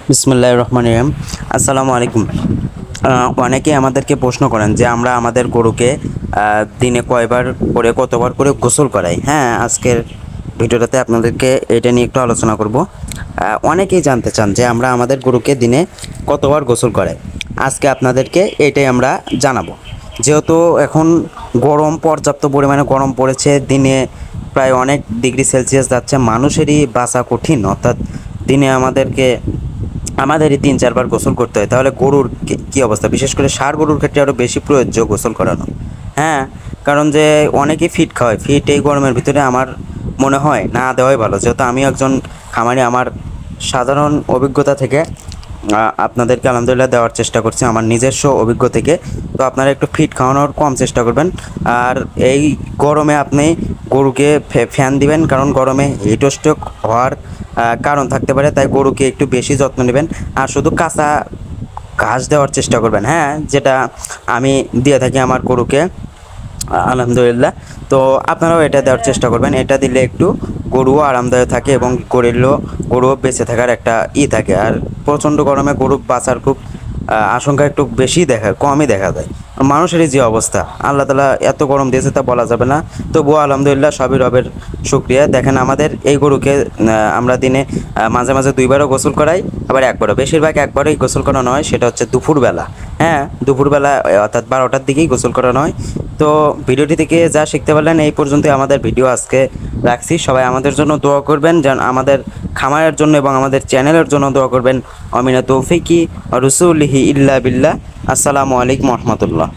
বিসমিল্লাহির রহমানির রহিম। আসসালামু আলাইকুম। অনেকেই আমাদেরকে প্রশ্ন করেন যে আমরা আমাদের গরুকে দিনে কয়বার করে কতবার করে গোসল করাই। হ্যাঁ, আজকের ভিডিওটাতে আপনাদেরকে এটা নিয়ে একটু আলোচনা করব। অনেকেই জানতে চান যে আমরা আমাদের গরুকে দিনে কতবার গোসল করাই। আজকে আপনাদেরকে এটাই আমরা জানাবো। যেহেতু এখন গরম, পর্যাপ্ত পরিমাণে গরম পড়েছে, দিনে প্রায় অনেক ডিগ্রি সেলসিয়াস যাচ্ছে, মানুষেরই বাঁচা কঠিন। অর্থাৎ দিনে আমাদেরই 3-4 বার গোসল করতে হয়। তাহলে গরুর কী অবস্থা? বিশেষ করে ষাঁড় গরুর ক্ষেত্রে আরও বেশি প্রযোজ্য গোসল করানো। হ্যাঁ, কারণ যে অনেকেই ফিট খাওয়ায়, ফিট এই গরমের ভিতরে আমার মনে হয় না দেওয়াই ভালো। যেহেতু আমি একজন খামারি, আমার সাধারণ অভিজ্ঞতা থেকে আপনাদেরকে আলহামদুলিল্লাহ দেওয়ার চেষ্টা করছি, আমার নিজস্ব অভিজ্ঞ থেকে। তো আপনারা একটু ফিট খাওয়ানোর কম চেষ্টা করবেন। আর এই গরমে আপনি গরুকে ফ্যান দিবেন, কারণ গরমে হিটস্ট্রোক হওয়ার কারণ থাকতে পারে। তাই গরুকে একটু বেশি যত্ন নেবেন। আর শুধু কাঁচা ঘাস দেওয়ার চেষ্টা করবেন, হ্যাঁ, যেটা আমি দিয়ে থাকি আমার গরুকে আলহামদুলিল্লাহ। তো আপনারাও এটা দেওয়ার চেষ্টা করবেন। এটা দিলে একটু গরুও আরামদায়ক থাকে এবং গরুও বেঁচে থাকার একটা থাকে। আর প্রচণ্ড গরমে গরু বাঁচার খুব আশঙ্কা একটু কমই দেখা যায়। মানুষেরই যে অবস্থা, আল্লাহ তাআলা এত গরম দিয়েছে তা বলা যাবে না। তবুও আলহামদুলিল্লাহ, সবই রবের শুকরিয়া। দেখেন, আমাদের এই গরুকে আমরা দিনে মাঝে মাঝে 2বারও গোসল করাই, আবার একবারও। বেশিরভাগ একবারই গোসল করানো হয়, সেটা হচ্ছে দুপুরবেলা। হ্যাঁ, দুপুরবেলা অর্থাৎ 12টার দিকেই গোসল করানো হয়। তো ভিডিওটি থেকে যা শিখতে পারলেন, এই পর্যন্তই আমাদের ভিডিও আজকে রাখছি। সবাই আমাদের জন্য দোয়া করবেন, যেন আমাদের খামারের জন্য এবং আমাদের চ্যানেলের জন্য দোয়া করবেন। আমিনা তৌফিকি রসুলিহি ইল্লা বিল্লাহ। আসসালামু আলাইকুম রহমতুল্লাহ।